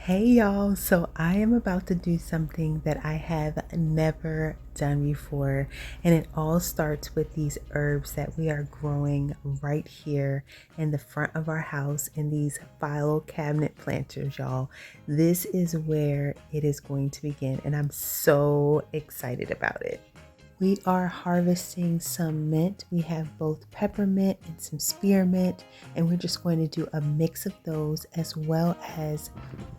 Hey y'all, so I am about to do something that I have never done before, and it all starts with these herbs that we are growing right here in the front of our house in these file cabinet planters, y'all. This is where it is going to begin, and I'm so excited about it. We are harvesting some mint. We have both peppermint and some spearmint, and we're just going to do a mix of those as well as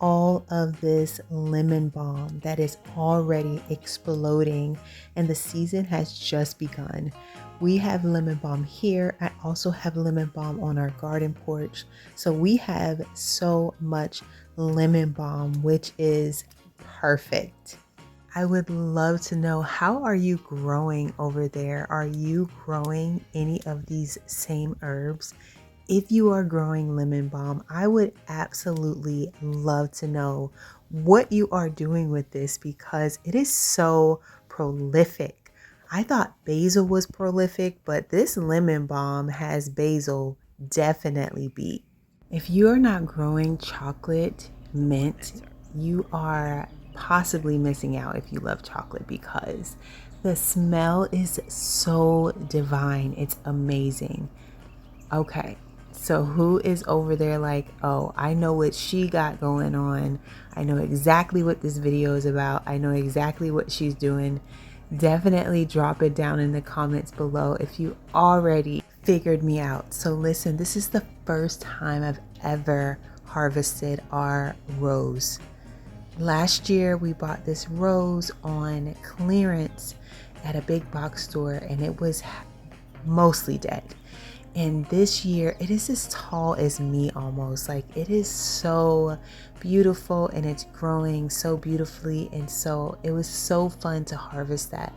all of this lemon balm that is already exploding, and the season has just begun. We have lemon balm here. I also have lemon balm on our garden porch. So we have so much lemon balm, which is perfect. I would love to know, how are you growing over there? Are you growing any of these same herbs? If you are growing lemon balm, I would absolutely love to know what you are doing with this because it is so prolific. I thought basil was prolific, but this lemon balm has basil definitely beat. If you are not growing chocolate mint, you are possibly missing out if you love chocolate because the smell is so divine. It's amazing. Okay, so who is over there like, oh, I know what she got going on. I know exactly what this video is about. I know exactly what she's doing. Definitely drop it down in the comments below if you already figured me out. So listen, this is the first time I've ever harvested our rose. Last year we bought this rose on clearance at a big box store and it was mostly dead. And this year it is as tall as me almost. Like, it is so beautiful and it's growing so beautifully, and so it was so fun to harvest that.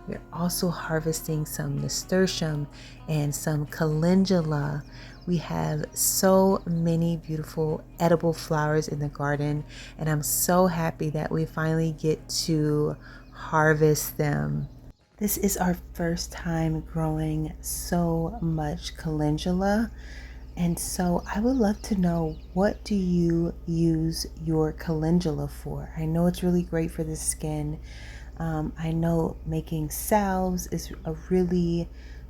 We're also harvesting some nasturtium and some calendula. We have so many beautiful edible flowers in the garden, and I'm so happy that we finally get to harvest them. This is our first time growing so much calendula, and so I would love to know, what do you use your calendula for? I know it's really great for the skin. I know making salves is a really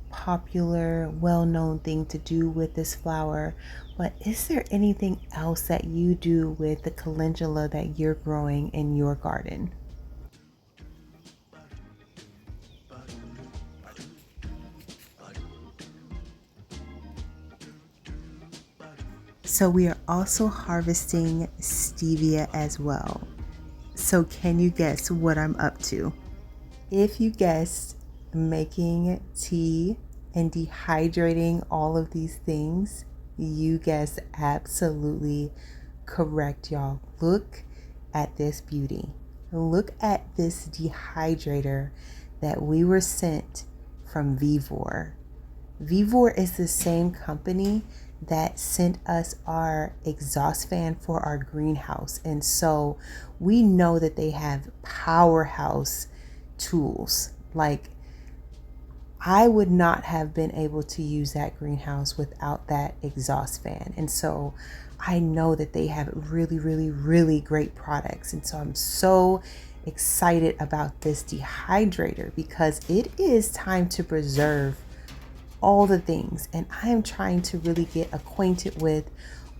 popular, well-known thing to do with this flower, but is there anything else that you do with the calendula that you're growing in your garden? So we are also harvesting stevia as well. So can you guess what I'm up to? If you guessed making tea and dehydrating all of these things, you guessed absolutely correct, y'all. Look at this beauty. Look at this dehydrator that we were sent from Vivor. Vivor is the same company that sent us our exhaust fan for our greenhouse. And so we know that they have powerhouse tools. Like, I would not have been able to use that greenhouse without that exhaust fan. And so I know that they have really, really, really great products. And so I'm so excited about this dehydrator because it is time to preserve all the things, and I am trying to really get acquainted with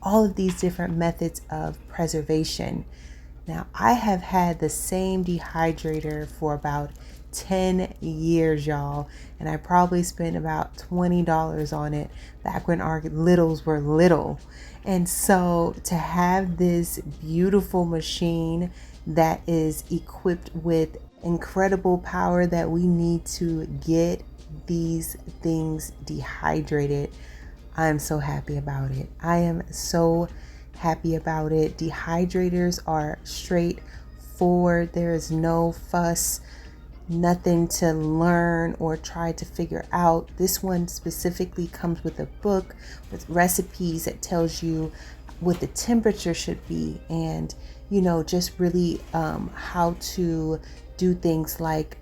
all of these different methods of preservation. Now, I have had the same dehydrator for about 10 years, y'all, and I probably spent about $20 on it back when our littles were little. And so to have this beautiful machine that is equipped with incredible power that we need to get these things dehydrated, I'm so happy about it. I am so happy about it. Dehydrators are straightforward. There is no fuss, nothing to learn or try to figure out. This one specifically comes with a book with recipes that tells you what the temperature should be, and just really how to do things like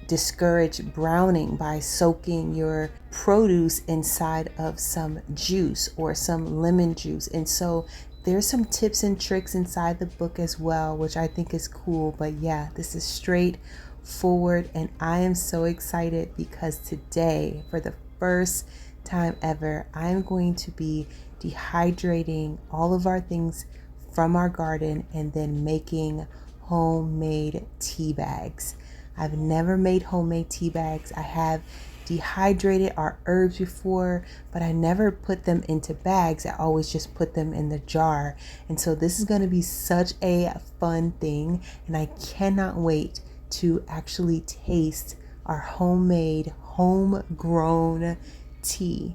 discourage browning by soaking your produce inside of some juice or some lemon juice. And so there's some tips and tricks inside the book as well, which I think is cool. But yeah, this is straightforward, and I am so excited because today, for the first time ever, I'm going to be dehydrating all of our things from our garden and then making homemade tea bags. I've never made homemade tea bags. I have dehydrated our herbs before, but I never put them into bags. I always just put them in the jar. And so this is going to be such a fun thing, and I cannot wait to actually taste our homemade, homegrown tea.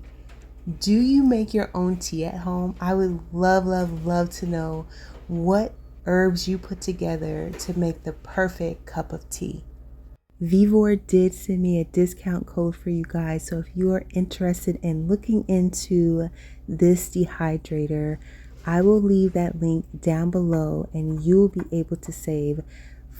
Do you make your own tea at home? I would love to know what herbs you put together to make the perfect cup of tea. Vivor did send me a discount code for you guys. So if you are interested in looking into this dehydrator, I will leave that link down below and you will be able to save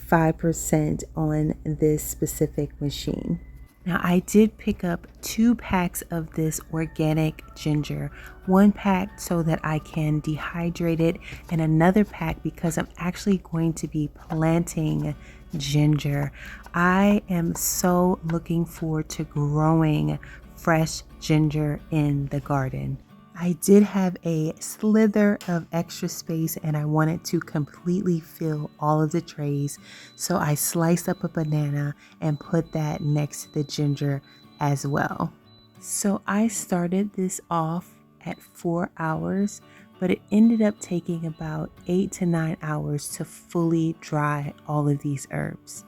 5% on this specific machine. Now, I did pick up 2 packs of this organic ginger, 1 pack so that I can dehydrate it, and another pack because I'm actually going to be planting ginger. I am so looking forward to growing fresh ginger in the garden. I did have a slither of extra space and I wanted to completely fill all of the trays. So I sliced up a banana and put that next to the ginger as well. So I started this off at 4 hours, but it ended up taking about 8 to 9 hours to fully dry all of these herbs.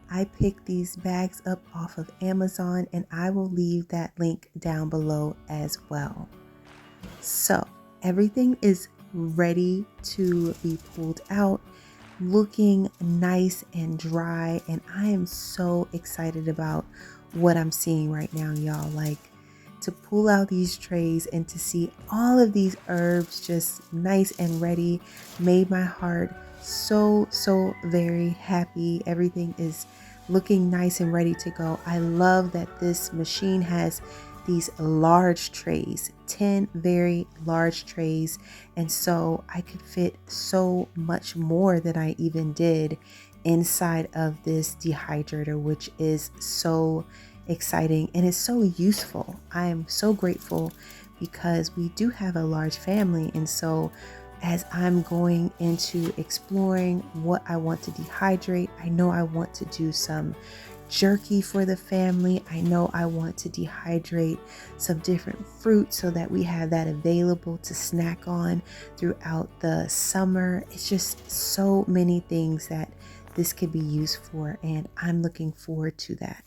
I picked these bags up off of Amazon and I will leave that link down below as well. So everything is ready to be pulled out, looking nice and dry, and I am so excited about what I'm seeing right now, y'all. Like, to pull out these trays and to see all of these herbs just nice and ready made my heart so very happy. Everything is looking nice and ready to go. I love that this machine has these large trays, 10 very large trays, and so I could fit so much more than I even did inside of this dehydrator, which is so exciting and it's so useful. I am so grateful because we do have a large family, and so as I'm going into exploring what I want to dehydrate, I know I want to do some jerky for the family. I know I want to dehydrate some different fruits so that we have that available to snack on throughout the summer. It's just so many things that this could be used for, and I'm looking forward to that.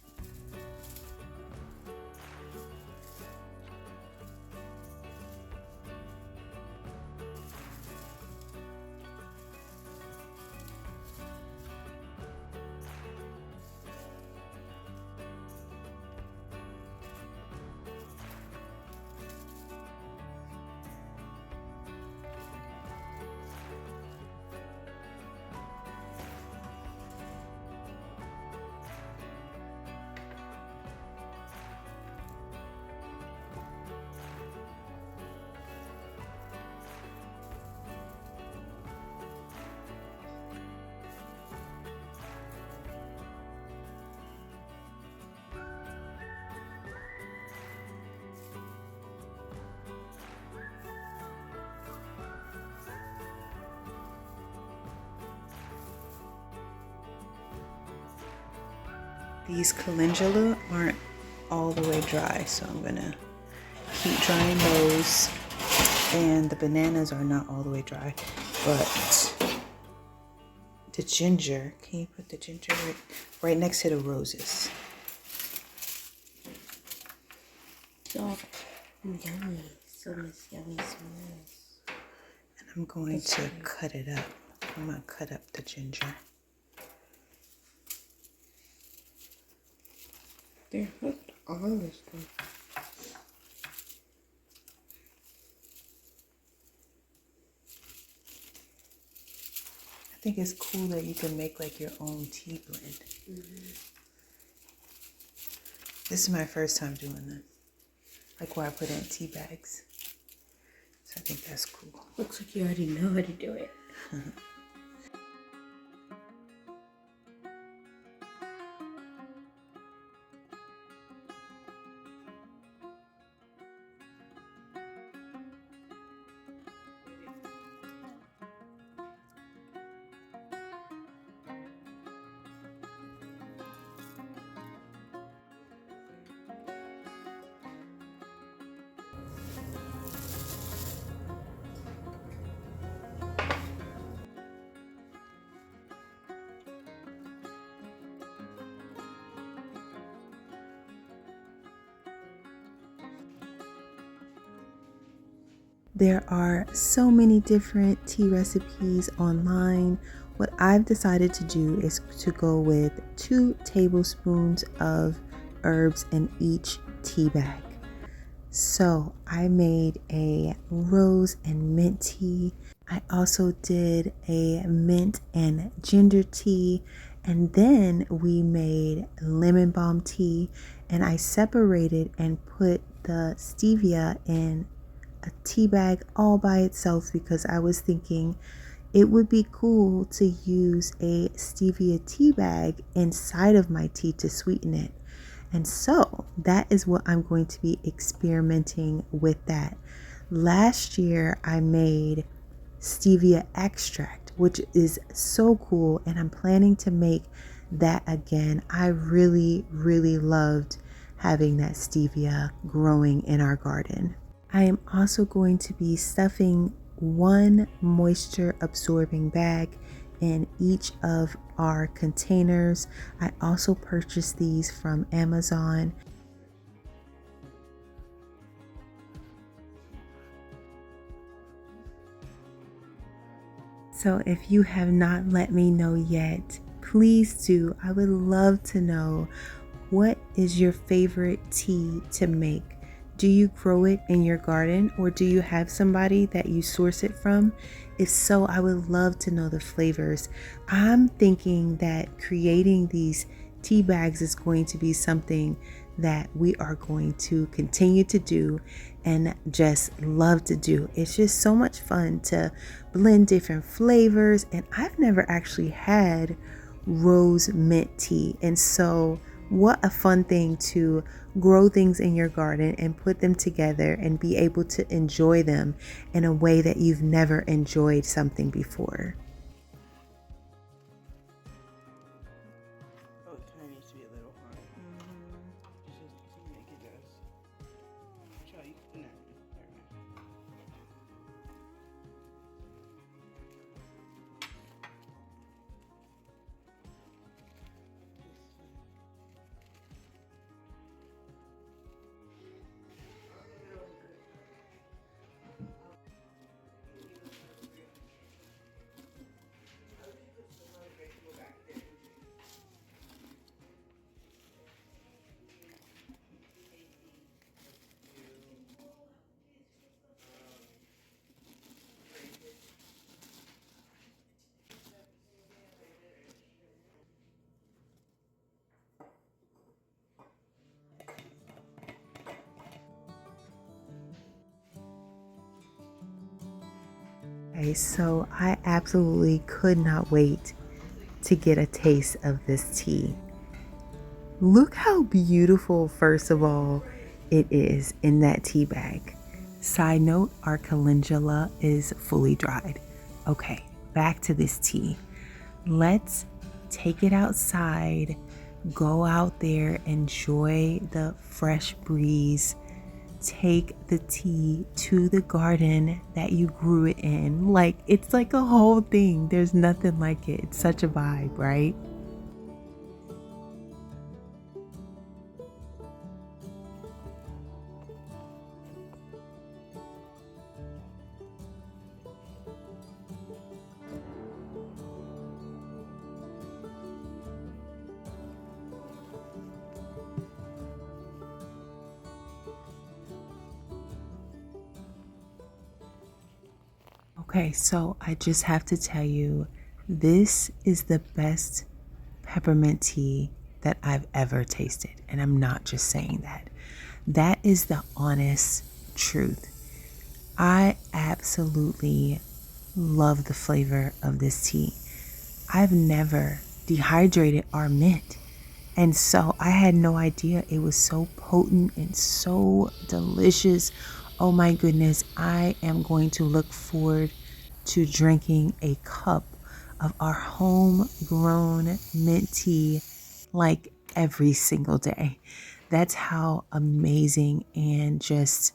These calendula aren't all the way dry, so I'm gonna keep drying those. And the bananas are not all the way dry, but the ginger, can you put the ginger right next to the roses? Oh, yummy. So much yummy smells. And I'm going to cut it up. I'm gonna cut up the ginger. They're hooked on this thing. I think it's cool that you can make like your own tea blend. This is my first time doing this. Like where I put in tea bags. So I think that's cool. Looks like you already know how to do it. There are so many different tea recipes online. What I've decided to do is to go with 2 tablespoons of herbs in each tea bag. So I made a rose and mint tea. I also did a mint and ginger tea. And then we made lemon balm tea. And I separated and put the stevia in a tea bag all by itself because I was thinking it would be cool to use a stevia tea bag inside of my tea to sweeten it. And so that is what I'm going to be experimenting with that. Last year I made stevia extract, which is so cool, and I'm planning to make that again. I really, really loved having that stevia growing in our garden. I am also going to be stuffing 1 moisture absorbing bag in each of our containers. I also purchased these from Amazon. So if you have not let me know yet, please do. I would love to know, what is your favorite tea to make? Do you grow it in your garden, or do you have somebody that you source it from? If so, I would love to know the flavors. I'm thinking that creating these tea bags is going to be something that we are going to continue to do and just love to do. It's just so much fun to blend different flavors, and I've never actually had rose mint tea. And so what a fun thing to grow things in your garden and put them together and be able to enjoy them in a way that you've never enjoyed something before. Oh, it kind of needs to be a little hard. Just to make it just. Try. No. Okay, so I absolutely could not wait to get a taste of this tea. Look how beautiful, first of all, it is in that tea bag. Side note, our calendula is fully dried. Okay, back to this tea. Let's take it outside, go out there, enjoy the fresh breeze, take the tea to the garden that you grew it in. Like, it's like a whole thing. There's nothing like it. It's such a vibe, right? Okay, so I just have to tell you, this is the best peppermint tea that I've ever tasted. And I'm not just saying that. That is the honest truth. I absolutely love the flavor of this tea. I've never dehydrated our mint. And so I had no idea it was so potent and so delicious. Oh my goodness, I am going to look forward to drinking a cup of our homegrown mint tea like every single day. That's how amazing and just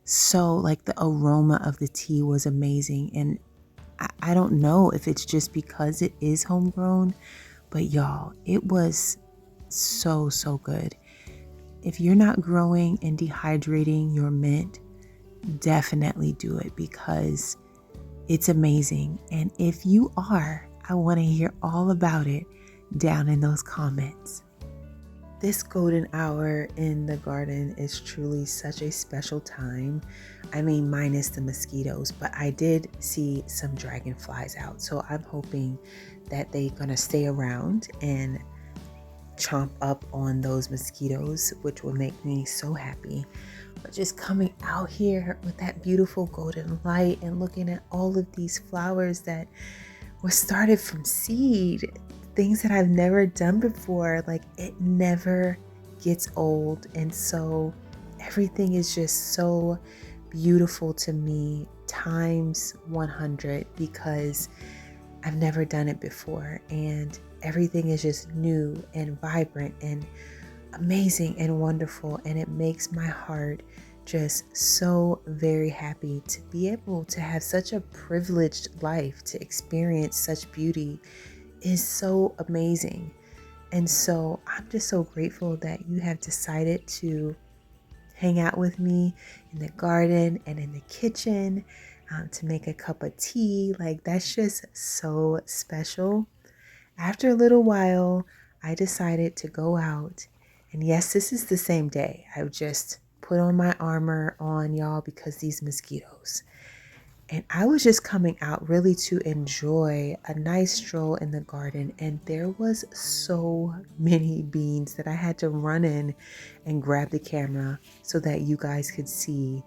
so like the aroma of the tea was amazing. And I don't know if it's just because it is homegrown, but y'all, it was so, so good. If you're not growing and dehydrating your mint, definitely do it because it's amazing. And if you are, I want to hear all about it down in those comments. This golden hour in the garden is truly such a special time. I mean, minus the mosquitoes, but I did see some dragonflies out. So I'm hoping that they're going to stay around and chomp up on those mosquitoes, which will make me so happy. But just coming out here with that beautiful golden light and looking at all of these flowers that were started from seed, things that I've never done before, like it never gets old. And so everything is just so beautiful to me times 100 because I've never done it before, and everything is just new and vibrant and amazing and wonderful, and it makes my heart just so very happy to be able to have such a privileged life. To experience such beauty is so amazing. And so I'm just so grateful that you have decided to hang out with me in the garden and in the kitchen, to make a cup of tea. Like, that's just so special. After a little while, I decided to go out. And yes, this is the same day. I just put on my armor on, y'all, because these mosquitoes. And I was just coming out really to enjoy a nice stroll in the garden. And there was so many beans that I had to run in and grab the camera so that you guys could see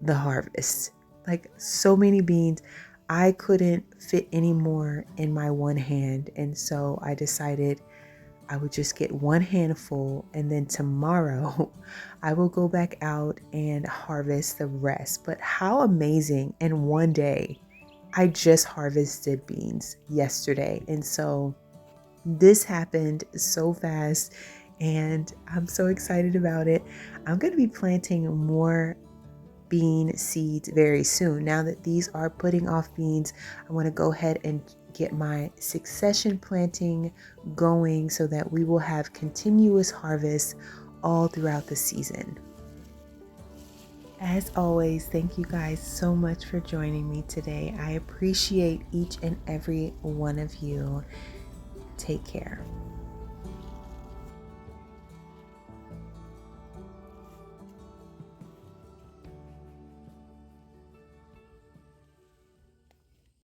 the harvest. Like, so many beans. I couldn't fit any more in my one hand. And so I decided I would just get one handful, and then tomorrow I will go back out and harvest the rest. But how amazing! In one day, I just harvested beans yesterday. And so this happened so fast, and I'm so excited about it. I'm going to be planting more bean seeds very soon. Now that these are putting off beans, I want to go ahead and get my succession planting going so that we will have continuous harvest all throughout the season. As always, thank you guys so much for joining me today. I appreciate each and every one of you. Take care.